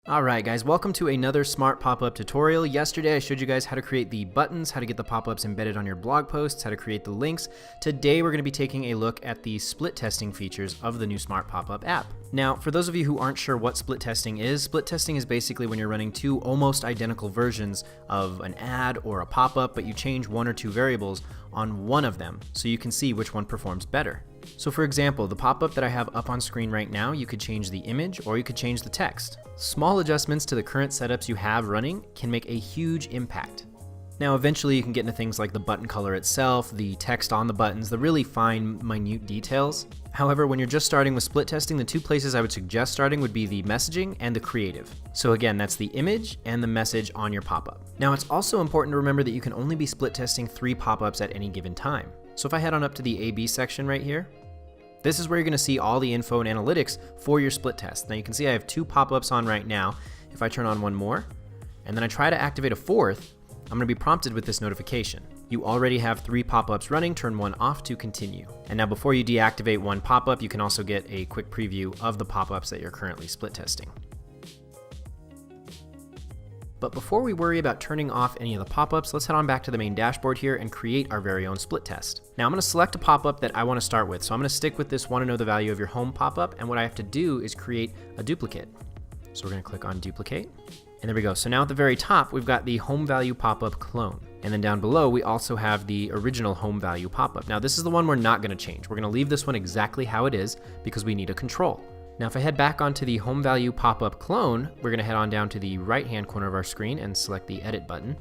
Alright guys, welcome to another smart pop-up tutorial. Yesterday I showed you guys how to create the buttons, how to get the pop-ups embedded on your blog posts, how to create the links. Today we're going to be taking a look at the split testing features of the new smart pop-up app. Now, for those of you who aren't sure what split testing is basically when you're running two almost identical versions of an ad or a pop-up, but you change one or two variables on one of them so you can see which one performs better. So for example, the pop-up that I have up on screen right now, you could change the image or you could change the text. Small adjustments to the current setups you have running can make a huge impact. Now eventually you can get into things like the button color itself, the text on the buttons, the really fine, minute details. However, when you're just starting with split testing, the two places I would suggest starting would be the messaging and the creative. So again, that's the image and the message on your pop-up. Now it's also important to remember that you can only be split testing 3 pop-ups at any given time. So if I head on up to the A/B section right here, this is where you're going to see all the info and analytics for your split test. Now you can see I have 2 pop-ups on right now. If I turn on one more, and then I try to activate a 4th, I'm going to be prompted with this notification. You already have 3 pop-ups running, turn one off to continue. And now before you deactivate one pop-up, you can also get a quick preview of the pop-ups that you're currently split testing. But before we worry about turning off any of the pop-ups, let's head on back to the main dashboard here and create our very own split test. Now I'm going to select a pop-up that I want to start with. So I'm going to stick with this want to know the value of your home pop-up, and what I have to do is create a duplicate. So we're going to click on duplicate, and there we go. So now at the very top, we've got the home value pop-up clone. And then down below, we also have the original home value pop-up. Now this is the one we're not going to change. We're going to leave this one exactly how it is because we need a control. Now if I head back onto the home value pop-up clone, we're going to head on down to the right-hand corner of our screen and select the edit button.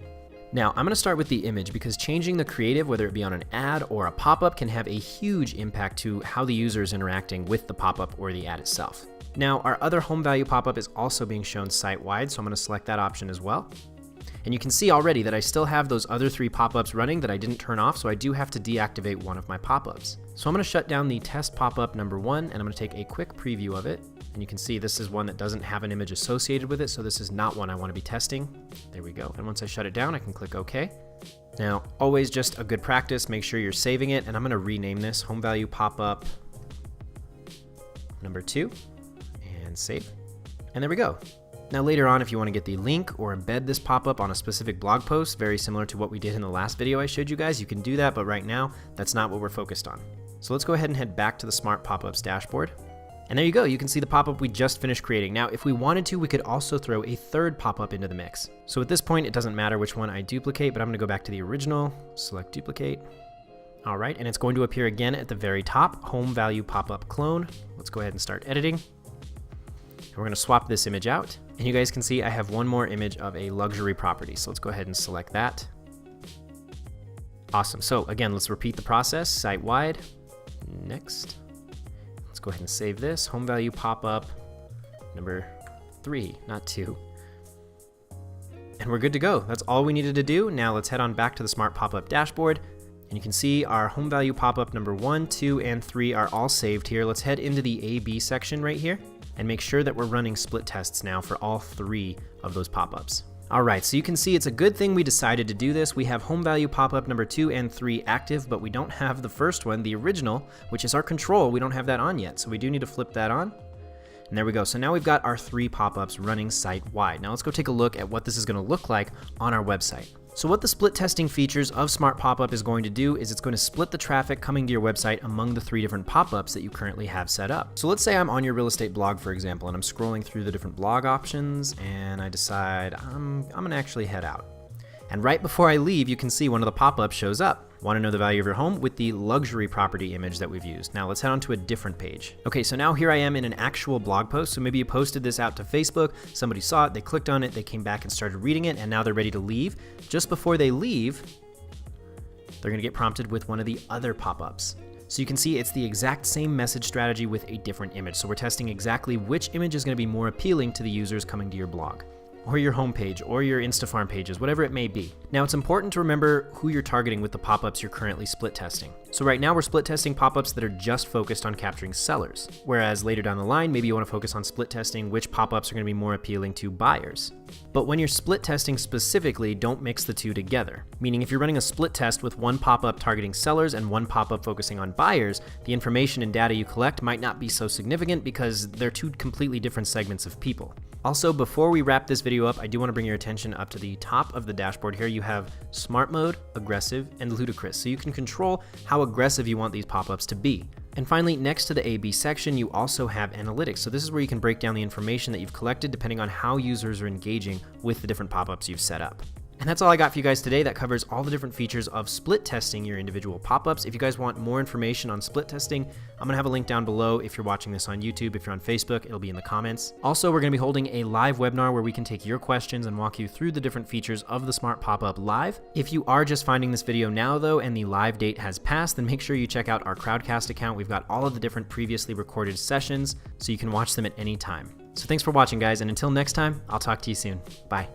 Now I'm going to start with the image because changing the creative, whether it be on an ad or a pop-up, can have a huge impact to how the user is interacting with the pop-up or the ad itself. Now our other home value pop-up is also being shown site-wide, so I'm going to select that option as well. And you can see already that I still have those other 3 pop-ups running that I didn't turn off, so I do have to deactivate one of my pop-ups. So I'm going to shut down the test pop-up number 1, and I'm going to take a quick preview of it. And you can see this is one that doesn't have an image associated with it, so this is not one I want to be testing. There we go. And once I shut it down, I can click OK. Now, always just a good practice, make sure you're saving it, and I'm going to rename this home value pop-up number 2, and save. And there we go. Now later on, if you want to get the link or embed this pop-up on a specific blog post, very similar to what we did in the last video I showed you guys, you can do that, but right now, that's not what we're focused on. So let's go ahead and head back to the Smart Pop-Ups dashboard. And there you go, you can see the pop-up we just finished creating. Now, if we wanted to, we could also throw a 3rd pop-up into the mix. So at this point, it doesn't matter which one I duplicate, but I'm gonna go back to the original, select duplicate. All right, and it's going to appear again at the very top, home value pop-up clone. Let's go ahead and start editing. We're going to swap this image out, and you guys can see I have one more image of a luxury property. So let's go ahead and select that. Awesome. So again, let's repeat the process site-wide. Next. Let's go ahead and save this. Home value pop-up number 3, not 2. And we're good to go. That's all we needed to do. Now let's head on back to the Smart Pop-Up dashboard. And you can see our home value pop-up number 1, 2, and 3 are all saved here. Let's head into the A/B section right here and make sure that we're running split tests now for all 3 of those pop-ups. All right, so you can see it's a good thing we decided to do this. We have home value pop-up number 2 and 3 active, but we don't have the first one, the original, which is our control. We don't have that on yet, so we do need to flip that on. And there we go. So now we've got our 3 pop-ups running site-wide. Now let's go take a look at what this is going to look like on our website. So what the split testing features of Smart Pop-Up is going to do is it's going to split the traffic coming to your website among the 3 different pop-ups that you currently have set up. So let's say I'm on your real estate blog, for example, and I'm scrolling through the different blog options, and I decide I'm going to actually head out. And right before I leave, you can see one of the pop-ups shows up. Want to know the value of your home with the luxury property image that we've used. Now let's head on to a different page. Okay, so now here I am in an actual blog post. So maybe you posted this out to Facebook, somebody saw it, they clicked on it, they came back and started reading it, and now they're ready to leave. Just before they leave, they're going to get prompted with one of the other pop-ups. So you can see it's the exact same message strategy with a different image. So we're testing exactly which image is going to be more appealing to the users coming to your blog. or your homepage, or your Instafarm pages, whatever it may be. Now, it's important to remember who you're targeting with the pop-ups you're currently split testing. So right now we're split testing pop-ups that are just focused on capturing sellers, whereas later down the line, maybe you want to focus on split testing which pop-ups are going to be more appealing to buyers. But when you're split testing specifically, don't mix the two together. Meaning if you're running a split test with one pop-up targeting sellers and one pop-up focusing on buyers, the information and data you collect might not be so significant because they're two completely different segments of people. Also, before we wrap this video up, I do want to bring your attention up to the top of the dashboard here. You have smart mode, aggressive, and ludicrous. So you can control how aggressive you want these pop-ups to be. And finally, next to the A/B section, you also have analytics. So this is where you can break down the information that you've collected depending on how users are engaging with the different pop-ups you've set up. And that's all I got for you guys today. That covers all the different features of split testing your individual pop-ups. If you guys want more information on split testing, I'm gonna have a link down below. If you're watching this on YouTube, if you're on Facebook, it'll be in the comments. Also, we're gonna be holding a live webinar where we can take your questions and walk you through the different features of the Smart Pop-Up live. If you are just finding this video now though, and the live date has passed, then make sure you check out our Crowdcast account. We've got all of the different previously recorded sessions, so you can watch them at any time. So thanks for watching, guys, and until next time, I'll talk to you soon. Bye.